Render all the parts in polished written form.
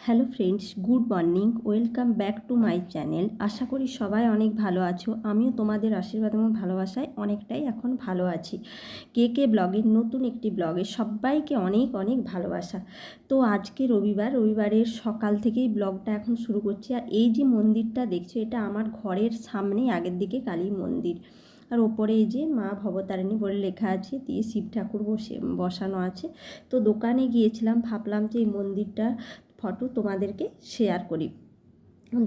Hello friends, good morning. Welcome back to my channel. আশা করি সবাই অনেক ভালো আছো। আমিও তোমাদের আশীর্বাদ এবং ভালোবাসায় অনেকটাই এখন ভালো আছি। কে কে ব্লগের নতুন একটি ব্লগে সবাইকে অনেক অনেক ভালোবাসা। তো আজকে রবিবারের সকাল থেকেই ব্লগটা এখন শুরু করছি। আর এই যে মন্দিরটা দেখছো, এটা আমার ঘরের সামনেই আগের দিকে কালী মন্দির। আর ওপরে এই যে মা ভবতারিণী বলে লেখা আছে, দিয়ে শিব ঠাকুর বসানো আছে। তো দোকানে গিয়েছিলাম, ভাবলাম যে এই মন্দিরটা ফটো তোমাদেরকে শেয়ার করি।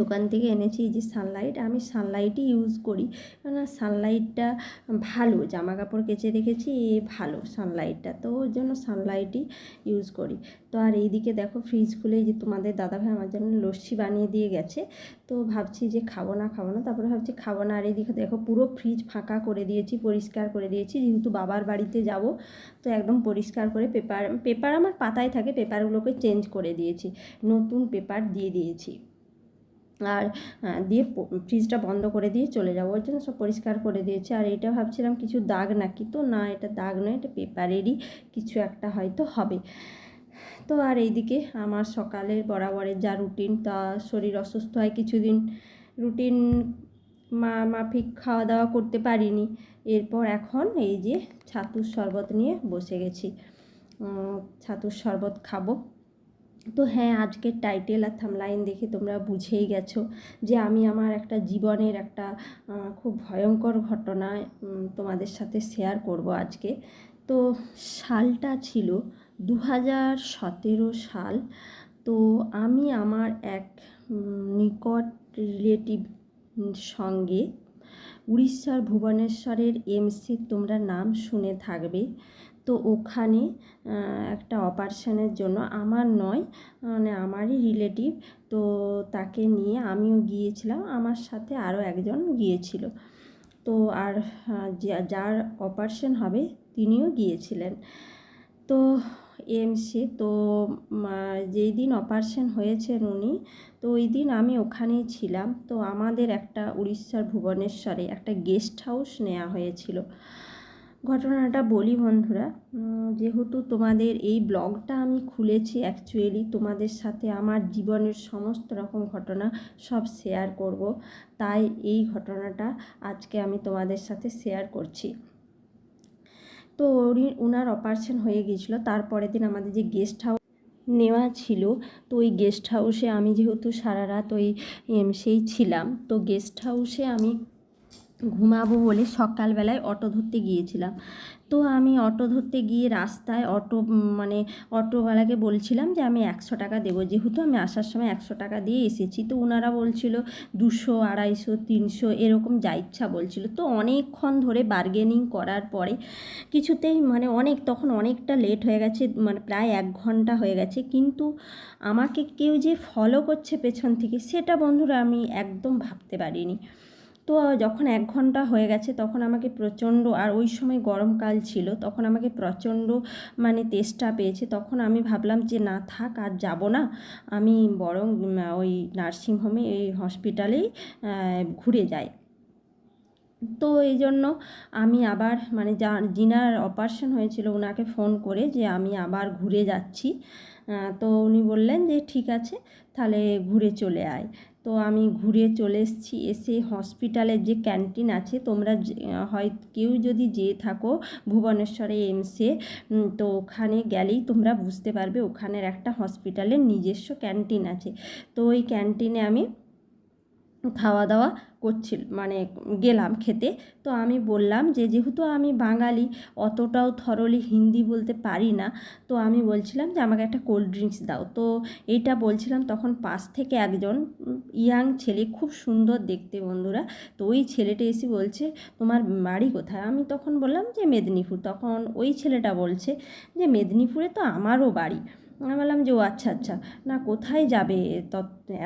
দোকান থেকে এনেছি এই যে সানলাইট। আমি সানলাইটই ইউজ করি, কারণ সানলাইটটা ভালো, জামা কাপড় কেচে রেখেছি, ভালো সানলাইটটা, তো ওর জন্য সানলাইটই ইউজ করি। তো আর এইদিকে দেখো, ফ্রিজ খুলে যে তোমাদের দাদাভাই আমার জন্য লস্যি বানিয়ে দিয়ে গেছে। তো ভাবছি যে খাবো না, তারপরে ভাবছি খাবো না। আর এইদিকে দেখো, পুরো ফ্রিজ ফাঁকা করে দিয়েছি, পরিষ্কার করে দিয়েছি, যেহেতু বাবার বাড়িতে যাব। তো একদম পরিষ্কার করে পেপার আমার পাতায় থাকে, পেপারগুলোকে চেঞ্জ করে দিয়েছি, নতুন পেপার দিয়ে দিয়েছি। আর দিয়ে ফ্রিজটা বন্ধ করে দিয়ে চলে যাবো, ওর জন্য সব পরিষ্কার করে দিয়েছে। আর এটা ভাবছিলাম কিছু দাগ নাকি, তো না, এটা দাগ নয়, এটা পেপারেরই কিছু একটা হয়তো হবে। তো আর এইদিকে আমার সকালের বরাবরের যা রুটিন, তা শরীর অসুস্থ হয় কিছুদিন, রুটিন মাফিক খাওয়া দাওয়া করতে পারিনি। এরপর এখন এই যে ছাতুর শরবত নিয়ে বসে গেছি, ছাতুর শরবত খাবো। তো হ্যাঁ, আজকের টাইটেল আর থাম্বনেইল দেখে তোমরা বুঝেই গেছো যে আমি আমার একটা জীবনের একটা খুব ভয়ঙ্কর ঘটনা তোমাদের সাথে শেয়ার করব আজকে। তো সালটা ছিল 2017 সাল। তো আমি আমার এক নিকট রিলেটিভ সঙ্গে উড়িষ্যার ভুবনেশ্বরের এমসে, তোমরা নাম শুনে থাকবে। তো ওখানে একটা অপারেশনের জন্য, আমার নয়, মানে আমারই রিলেটিভ, তো তাকে নিয়ে আমিও গিয়েছিলাম, আমার সাথে আরও একজন গিয়েছিল। তো আর যার অপারেশন হবে তিনিও গিয়েছিলেন। তো এমসে, তো যেই দিন অপারেশন হয়েছেন উনি, তো ওই দিন আমি ওখানেই ছিলাম। তো আমাদের একটা উড়িষ্যার ভুবনেশ্বরে একটা গেস্ট হাউস নেওয়া হয়েছিল। ঘটনাটা বলি বন্ধুরা, যেহেতু তোমাদের এই ব্লগটা আমি খুলেছি অ্যাকচুয়ালি তোমাদের সাথে আমার জীবনের সমস্ত রকম ঘটনা সব শেয়ার করব, তাই এই ঘটনাটা আজকে আমি তোমাদের সাথে শেয়ার করছি। তো ওনার অপারেশন হয়ে গিয়েছিলো, তারপরের দিন আমাদের যে গেস্ট হাউস নেওয়া ছিল, তো ওই গেস্ট হাউসে আমি যেহেতু সারা রাত ওই সেই ছিলাম, তো গেস্ট হাউসে আমি ঘুমাবো বলে সকালবেলায় অটো ধরতে গিয়েছিলাম। তো আমি অটো ধরতে গিয়ে রাস্তায় অটোওয়ালাকে বলছিলাম যে আমি 100 টাকা দেবো, যেহেতু আমি আসার সময় 100 টাকা দিয়ে এসেছি। তো ওনারা বলছিল 200, 250, 300 এরকম যা ইচ্ছা বলছিল। তো অনেকক্ষণ ধরে বার্গেনিং করার পরে কিছুতেই তখন অনেকটা লেট হয়ে গেছে, প্রায় 1 ঘন্টা হয়ে গেছে, কিন্তু আমাকে কেউ যে ফলো করছে পেছন থেকে, সেটা বন্ধুরা আমি একদম ভাবতে পারিনি। তো যখন 1 ঘন্টা হয়ে গেছে, তখন আমাকে প্রচণ্ড, আর ওই সময় গরমকাল ছিল, তখন আমাকে প্রচণ্ড তেষ্টা পেয়েছে। তখন আমি ভাবলাম যে না থাক, আর যাব না, আমি বরং ওই নার্সিংহোমে, এই হসপিটালেই ঘুরে যাই। তো এই জন্য আমি আবার যিনার অপারেশন হয়েছিল ওনাকে ফোন করে যে আমি আবার ঘুরে যাচ্ছি। তো উনি বললেন যে ঠিক আছে, তাহলে ঘুরে চলে আয়। তো আমি ঘুরে চলে এসেছি। এসে হসপিটালের যে ক্যান্টিন আছে, তোমরা হয় কেউ যদি যেয়ে থাকো ভুবনেশ্বরে এমসে, তো ওখানে গেলেই তোমরা বুঝতে পারবে, ওখানের একটা হসপিটালের নিজস্ব ক্যান্টিন আছে। তো ওই ক্যান্টিনে আমি খাওয়া দাওয়া গেলাম খেতে। তো আমি বললাম যে যেহেতু আমি বাঙালি, অতটাও থরলি হিন্দি বলতে পারি না, তো আমি বলছিলাম যে আমাকে একটা কোল্ড ড্রিঙ্কস দাও। তো এইটা বলছিলাম, তখন পাশ থেকে একজন ইয়াং ছেলে, খুব সুন্দর দেখতে বন্ধুরা, তো ওই ছেলেটা এসে বলছে তোমার বাড়ি কোথায়? আমি তখন বললাম যে মেদিনীপুর। তখন ওই ছেলেটা বলছে যে মেদিনীপুরে তো আমারও বাড়ি। আমি বললাম যে ও আচ্ছা আচ্ছা, না কোথায় যাবে?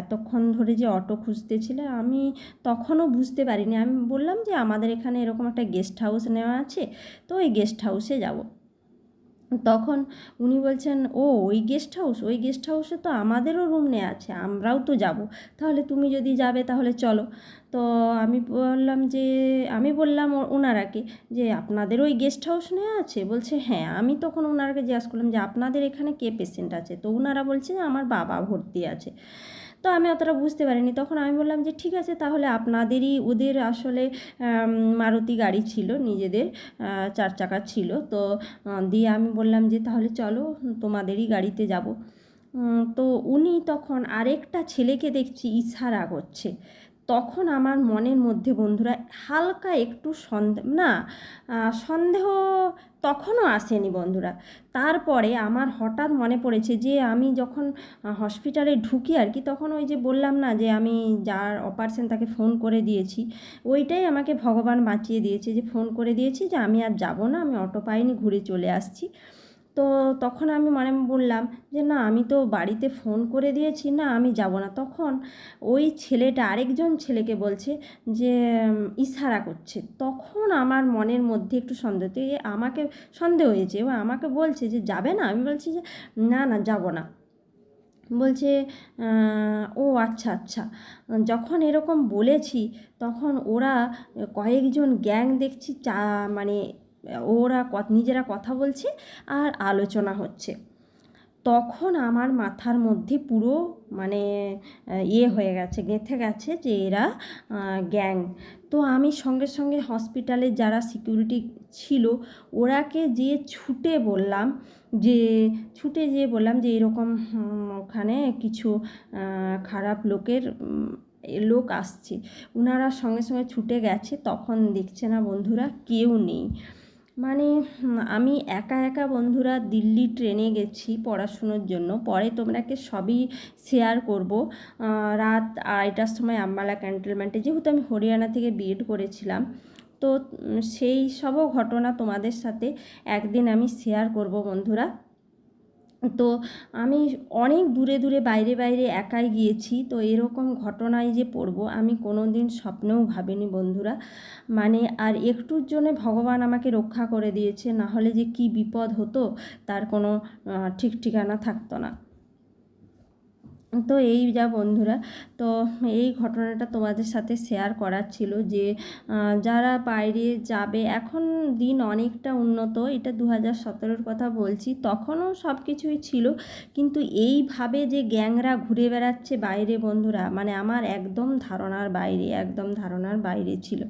এতক্ষণ ধরে যে অটো খুঁজতেছিলে, আমি তখনও বুঝতে পারিনি। আমি বললাম যে আমাদের এখানে এরকম একটা গেস্ট হাউস নেওয়া আছে, তো ওই গেস্ট হাউসে যাব। তখন উনি বলছেন, ও ওই গেস্ট হাউসে তো আমাদেরও রুম নেওয়া আছে, আমরাও তো যাব, তাহলে তুমি যদি যাবে তাহলে চলো। তো আমি বললাম ওনারাকে যে আপনাদের ওই গেস্ট হাউস নেওয়া আছে? বলছে হ্যাঁ। আমি তখন ওনারাকে জিজ্ঞাসা করলাম যে আপনাদের এখানে কে পেশেন্ট আছে? তো ওনারা বলছে যে আমার বাবা ভর্তি আছে। তো আমি অতটা বুঝতে পারিনি। তখন আমি বললাম যে ঠিক আছে, তাহলে আপনাদেরই, ওদের আসলে মারুতি গাড়ি ছিল নিজেদের, 4 চাকার ছিল। তো দিয়ে আমি বললাম যে তাহলে চলো তোমাদেরই গাড়িতে যাব। তো উনি তখন আরেকটা ছেলেকে দেখছি ইশারা করছে। তখন আমার মনের মধ্যে বন্ধুরা হালকা একটু সন্দেহ তখনও আসেনি বন্ধুরা। তারপরে আমার হঠাৎ মনে পড়েছে যে আমি যখন হসপিটালে ঢুকি আর কি, তখন ওই যে বললাম না যে আমি যার অপারেশন তাকে ফোন করে দিয়েছি, ওইটাই আমাকে ভগবান বাঁচিয়ে দিয়েছে, যে ফোন করে দিয়েছি যে আমি আর যাব না, আমি অটো পাইনি, ঘুরে চলে আসছি। তো তখন আমি বললাম যে না, আমি তো বাড়িতে ফোন করে দিয়েছি, না আমি যাব না। তখন ওই ছেলেটা আরেকজন ছেলেকে বলছে যে ইশারা করছে। তখন আমার মনের মধ্যে একটু সন্দেহ, তো আমাকে সন্দেহ হয়েছে এবং আমাকে বলছে যে যাবে না? আমি বলছি যে না না, যাব না। বলছে ও আচ্ছা আচ্ছা। যখন এরকম বলেছি তখন ওরা কয়েকজন গ্যাং দেখছি, মানে ওরা নিজেরা কথা বলছে আর আলোচনা হচ্ছে। তখন আমার মাথার মধ্যে পুরো মানে হয়ে গেছে, গেঁথে গেছে যে এরা গ্যাং। তো আমি সঙ্গে সঙ্গে হসপিটালে যারা সিকিউরিটি ছিল ওরাকে ছুটে যেয়ে বললাম যে এরকম ওখানে কিছু খারাপ লোক আসছে। ওনারা সঙ্গে সঙ্গে ছুটে গেছে। তখন দেখছে না বন্ধুরা, কেউ নেই। মানে আমি একা একা বন্ধুরা দিল্লি ট্রেনে গেছি পড়াশুনোর জন্য। পরে তোমরাকে সবই শেয়ার করব। রাত 2:30টার সময় আম্বালা ক্যান্টনমেন্টে, যেহেতু আমি হরিয়ানা থেকে বিএড করেছিলাম, তো সেই সবও ঘটনা তোমাদের সাথে একদিন আমি শেয়ার করব বন্ধুরা। তো আমি অনেক দূরে দূরে বাইরে বাইরে একাই গিয়েছি। তো এরকম ঘটনায় যে পড়ব আমি কোনো দিন স্বপ্নেও ভাবিনি বন্ধুরা। মানে আর একটুর জন্য ভগবান আমাকে রক্ষা করে দিয়েছে, না হলে যে কী বিপদ হতো তার কোনো ঠিক ঠিকানা থাকতো না। তো এই যা বন্ধুরা, তো এই ঘটনাটা তোমাদের সাথে শেয়ার করার ছিল যে যারা বাইরে যাবে, এখন দিন অনেকটা উন্নত, এটা 2017-র কথা বলছি, তখনও সব কিছুই ছিল, কিন্তু এইভাবে যে গ্যাংরা ঘুরে বেড়াচ্ছে বাইরে বন্ধুরা, মানে আমার একদম ধারণার বাইরে ছিল।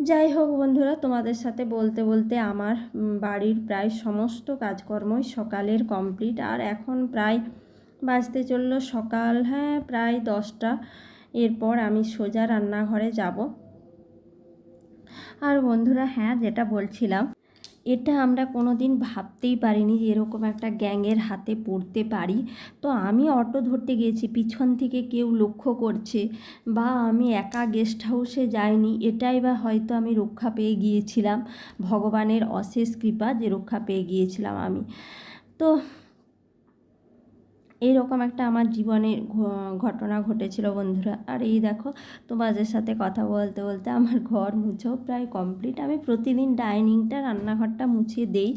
যাই হোক বন্ধুরা, তোমাদের সাথে বলতে বলতে আমার বাড়ির প্রায় সমস্ত কাজকর্মই সকালের কমপ্লিট। আর এখন প্রায় বাজতে চললো সকাল, হ্যাঁ প্রায় 10টা। এরপর আমি সোজা রান্নাঘরে যাব। আর বন্ধুরা হ্যাঁ, যেটা বলছিলাম, এটা আমরা কোনো দিন ভাবতেই পারিনি যে এরকম একটা গ্যাংয়ের হাতে পড়তে পারি। তো আমি অটো ধরতে গিয়েছি, পিছন থেকে কেউ লক্ষ্য করছে, বা আমি একা গেস্ট হাউসে যাইনি, এটাই বা হয়তো আমি রক্ষা পেয়ে গিয়েছিলাম, ভগবানের অশেষ কৃপা যে রক্ষা পেয়ে গিয়েছিলাম আমি। তো এইরকম একটা আমার জীবনের ঘটনা ঘটেছিল বন্ধুরা। আর এই দেখো, তোমাদের সাথে কথা বলতে বলতে আমার ঘর মুছেও প্রায় কমপ্লিট। আমি প্রতিদিন ডাইনিংটা, রান্নাঘরটা মুছিয়ে দেই,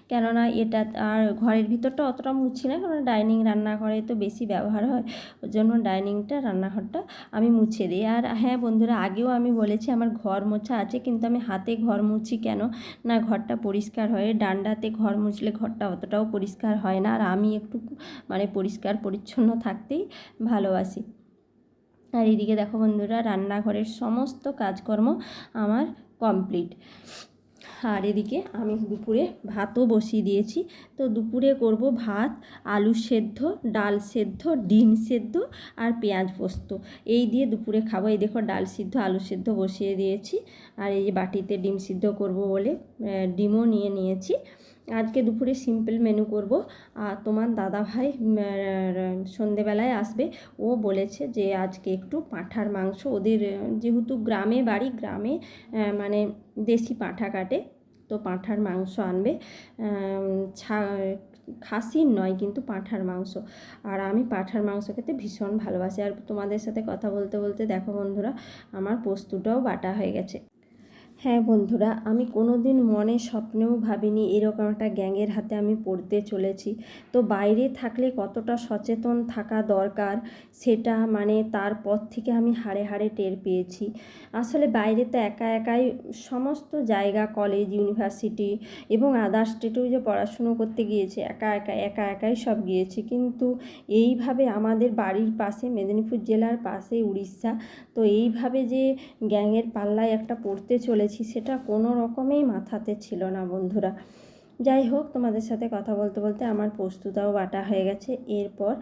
কেননা এটা আর ঘরের ভিতরটা অতটা মুছি না, কারণ ডাইনিং রান্নাঘরে তো বেশি ব্যবহার হয়, ওই জন্য ডাইনিংটা, রান্নাঘরটা আমি মুছে দিই। আর হ্যাঁ বন্ধুরা, আগেও আমি বলেছি আমার ঘর মোছা আছে, কিন্তু আমি হাতে ঘর মুছি কেন না, ঘরটা পরিষ্কার হয়। ডান্ডাতে ঘর মুছলে ঘরটা অতটাও পরিষ্কার হয় না, আর আমি একটু মানে পরিষ্কার পরিচ্ছন্ন থাকতেই ভালোবাসি। আর এদিকে দেখো বন্ধুরা, রান্নাঘরের সমস্ত কাজকর্ম আমার কমপ্লিট। আর এদিকে আমি দুপুরে ভাতও বসিয়ে দিয়েছি। তো দুপুরে করব ভাত, আলু সেদ্ধ, ডাল সেদ্ধ, ডিম সেদ্ধ আর পেঁয়াজ পোস্ত, এই দিয়ে দুপুরে খাবো। এই দেখো, ডাল সিদ্ধ, আলু সেদ্ধ বসিয়ে দিয়েছি, আর এই যে বাটিতে ডিম সিদ্ধ করব বলে ডিমও নিয়েছি। আজকে দুপুরে সিম্পল মেনু করব। আর তোমার দাদাভাই সন্ধেবেলায় আসবে, ও বলেছে যে আজকে একটু পাঁঠার মাংস, ওদের যেহেতু গ্রামে বাড়ি, গ্রামে মানে দেশি পাঁঠা কাটে, তো পাঁঠার মাংস আনবে, খাসির নয় কিন্তু পাঁঠার মাংস। আর আমি পাঁঠার মাংস খেতে ভীষণ ভালোবাসি। আর তোমাদের সাথে কথা বলতে বলতে দেখো বন্ধুরা, আমার পোস্তটাও বাটা হয়ে গেছে। হ্যাঁ বন্ধুরা, আমি কোনো দিন মনে স্বপ্নেও ভাবিনি এরকম একটা গ্যাংয়ের হাতে আমি পড়তে চলেছি। তো বাইরে থাকলে কতটা সচেতন থাকা দরকার সেটা তারপর থেকে আমি হাড়ে হাড়ে টের পেয়েছি। আসলে বাইরে তো একা একাই সমস্ত জায়গা, কলেজ, ইউনিভার্সিটি এবং আদার্স স্টেটেও যে পড়াশুনো করতে গিয়েছি, একা একাই সব গিয়েছি। কিন্তু এইভাবে আমাদের বাড়ির পাশে, মেদিনীপুর জেলার পাশে উড়িষ্যা, তো এইভাবে যে গ্যাংয়ের পাল্লায় একটা পড়তে চলেছি সেটা কোনো রকমেই মাথাতে ছিল না বন্ধুরা। যাই হোক, তোমাদের সাথে কথা বলতে বলতে আমার পোস্তটাও বাটা হয়ে গেছে। এরপর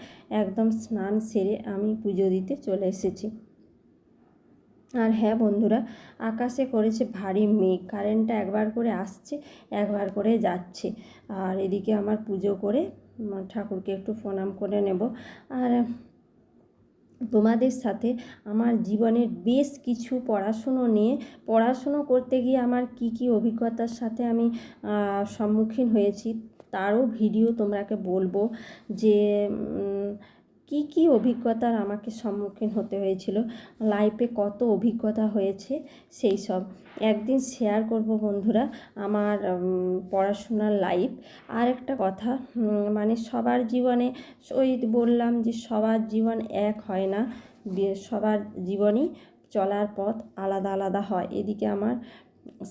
একদম স্নান সেরে আমি পুজো দিতে চলে এসেছি। আর হ্যাঁ বন্ধুরা, আকাশে করেছে ভারী মেঘ, কারেন্টটা একবার করে আসছে, একবার করে যাচ্ছে। আর এদিকে আমার পুজো করে ঠাকুরকে একটু প্রণাম করে নেব। আর তোমাদের সাথে আমার জীবনের বেশ কিছু পড়াশুনো করতে গিয়ে আমার কি অভিজ্ঞতার সাথে আমি সম্মুখীন হয়েছি তারও ভিডিও তোমরাকে বলবো, যে কি অভিজ্ঞতার আমাকে সম্মুখীন হতে হয়েছিল, লাইফে কত অভিজ্ঞতা হয়েছে সেই সব একদিন শেয়ার করব বন্ধুরা, আমার পড়াশোনার লাইফ। আর একটা কথা, সবার জীবনে, ওই বললাম যে সবার জীবন এক হয় না, সবার জীবনই চলার পথ আলাদা আলাদা হয়। এদিকে আমার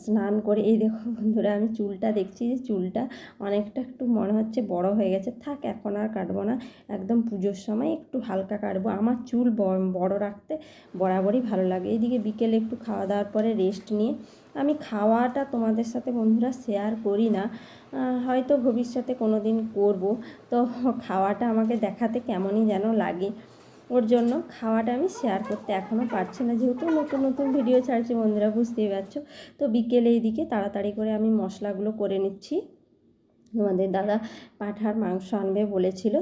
স্নান করে, এই দেখো বন্ধুরা, আমি চুলটা দেখছি যে চুলটা অনেকটা একটু মনে হচ্ছে বড় হয়ে গেছে। থাক, এখন আর কাটবো না, একদম পুজোর সময় একটু হালকা কাটবো। আমার চুল বড় রাখতে বরাবরই ভালো লাগে। এইদিকে বিকেলে একটু খাওয়া দাওয়ার পরে রেস্ট নিয়ে, আমি খাওয়াটা তোমাদের সাথে বন্ধুরা শেয়ার করি না, হয়তো ভবিষ্যতে কোনো দিন করবো। তো খাওয়াটা আমাকে দেখাতে কেমনই যেন লাগে, ওর জন্য খাওয়াটা আমি শেয়ার করতে এখনও পারছি না, যেহেতু নতুন নতুন ভিডিও ছাড়ছি বন্ধুরা, বুঝতেই পারছো। তো বিকেলে এইদিকে তাড়াতাড়ি করে আমি মশলাগুলো করে নিচ্ছি। তোমাদের দাদা পাঁঠার মাংস আনবে বলেছিল,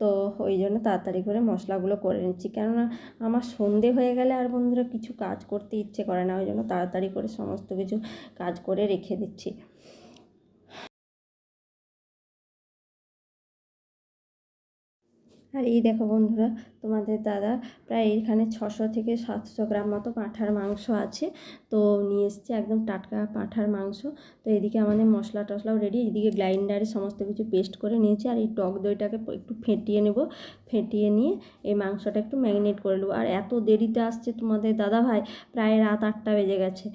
তো ওই জন্য তাড়াতাড়ি করে মশলাগুলো করে নিচ্ছি। কেননা আমার সন্ধে হয়ে গেলে আর বন্ধুরা কিছু কাজ করতে ইচ্ছে করে না, ওই জন্য তাড়াতাড়ি করে সমস্ত কিছু কাজ করে রেখে দিচ্ছি। আর এই দেখো বন্ধুরা, তোমাদের দাদা প্রায় এখানে 600 থেকে 700 গ্রাম মতো পাঁঠার মাংস আছে, তো নিয়ে এসছে একদম টাটকা পাঁঠার মাংস। তো এদিকে আমাদের মশলা টশলাও রেডি, এদিকে গ্রাইন্ডারে সমস্ত কিছু পেস্ট করে নিয়েছি। আর এই টক দইটাকে একটু ফেটিয়ে নেব, ফেটিয়ে নিয়ে এই মাংসটা একটু ম্যারিনেট করে নেবো। আর এত দেরিতে আসছে তোমাদের দাদা ভাই, প্রায় রাত 8টা বেজে গেছে,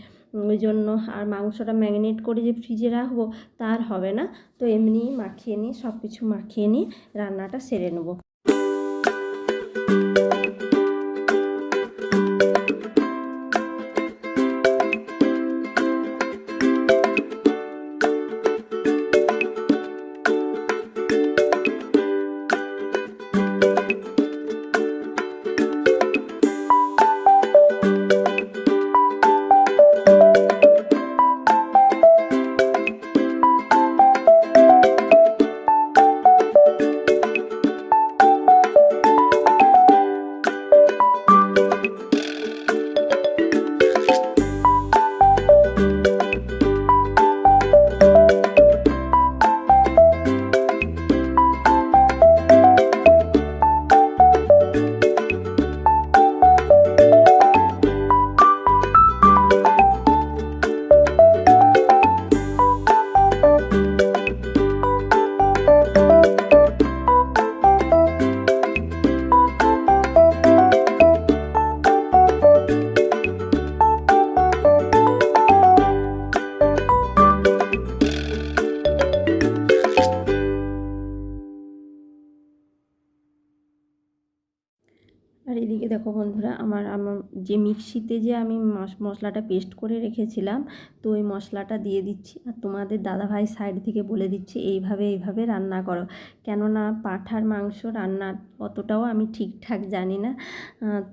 ওই জন্য আর মাংসটা ম্যারিনেট করে যে ফ্রিজে রাখবো তার হবে না, তো এমনি মাখিয়ে নিয়ে, সব কিছু মাখিয়ে নিয়ে রান্নাটা সেরে নেবো। আর এদিকে দেখো বন্ধুরা, আমার যে মিক্সিতে যে আমি মশলাটা পেস্ট করে রেখেছিলাম, তো ওই মশলাটা দিয়ে দিচ্ছি। আর তোমাদের দাদাভাই সাইড থেকে বলে দিচ্ছে এইভাবে রান্না করো, কেননা পাঁঠার মাংস রান্না অতটাও আমি ঠিকঠাক জানি না,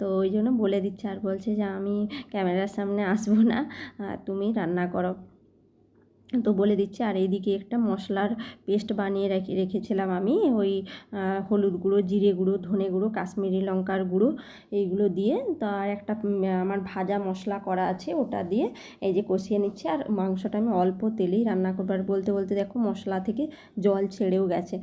তো ওই জন্য বলে দিচ্ছে। আর বলছে যে আমি ক্যামেরার সামনে আসবো না, তুমি রান্না করো, তো বলে দিচ্ছি। আর এইদিকে একটা মশলার পেস্ট বানিয়ে রেখেছিলাম আমি, ওই হলুদ গুঁড়ো, জিরে গুঁড়ো, ধনে গুঁড়ো, কাশ্মীরি লঙ্কার গুঁড়ো, এইগুলো দিয়ে, তার একটা আমার ভাজা মশলা করা আছে, ওটা দিয়ে এই যে কষিয়ে নিচ্ছি। আর মাংসটা আমি অল্প তেলেই রান্না করবো। আর বলতে বলতে দেখো মশলা থেকে জল ছেড়েও গেছে।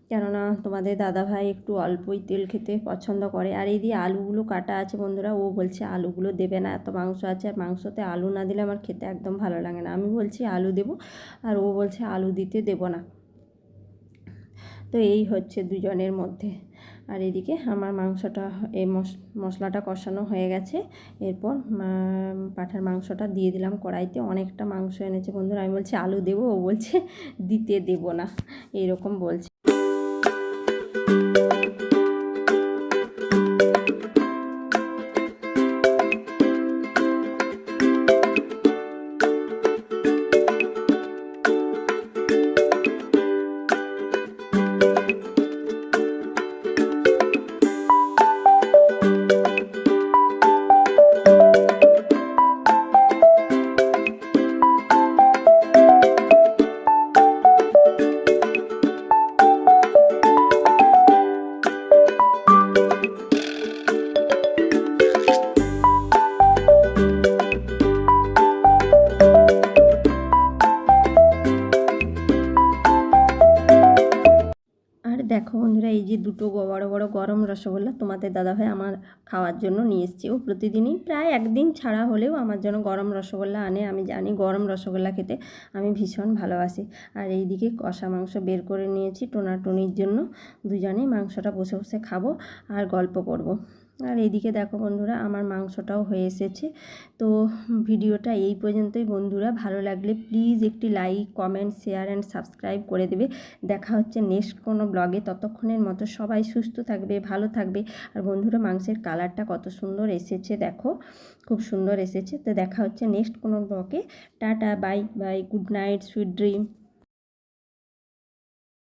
কেননা তোমাদের দাদাভাই একটু অল্পই তেল খেতে পছন্দ করে। আর এই দিয়ে আলুগুলো কাটা আছে বন্ধুরা, ও বলছে আলুগুলো দেবে না, এত মাংস আছে, আর মাংসতে আলু না দিলে আমার খেতে একদম ভালো লাগে না। আমি বলছি আলু দেবো, আর ও বলছে আলু দিতে দেবো না। তো এই হচ্ছে দুজনের মধ্যে। আর এদিকে আমার মাংসটা এই মশলাটা কষানো হয়ে গেছে। এরপর পাঁঠার মাংসটা দিয়ে দিলাম কড়াইতে। অনেকটা মাংস এনেছে বন্ধুরা, আমি বলছি আলু দেবো, ও বলছে দিতে দেবো না, এইরকম বলছে। আর দেখো বন্ধুরা, এই যে দুটো বড় বড় গরম রসগোল্লা তোমাদের দাদাভাই আমার খাওয়ার জন্য নিয়ে এসছে। ও প্রতিদিনই প্রায় একদিন ছাড়া হলেও আমার জন্য গরম রসগোল্লা আনে। আমি জানি গরম রসগোল্লা খেতে আমি ভীষণ ভালোবাসি। আর এই দিকে কষা মাংস বের করে নিয়েছি টোনাটুনির জন্য। দুজনেই মাংসটা বসে বসে খাবো আর গল্প করব। আর এইদিকে দেখো বন্ধুরা, আমার মাংসটাও হয়ে এসেছে। তো ভিডিওটা এই পর্যন্তই বন্ধুরা। ভালো লাগলে প্লিজ একটি like, comment, share and subscribe করে দেবে। দেখা হচ্ছে নেক্সট কোনো ব্লগে। ততক্ষণের মতো সবাই সুস্থ থাকবে, ভালো থাকবে। আর বন্ধুরা, মাংসের কালারটা কত সুন্দর এসেছে দেখো, খুব সুন্দর এসেছে। তো দেখা হচ্ছে নেক্সট কোনো ব্লগে। Tata, bye bye, good night, sweet dream.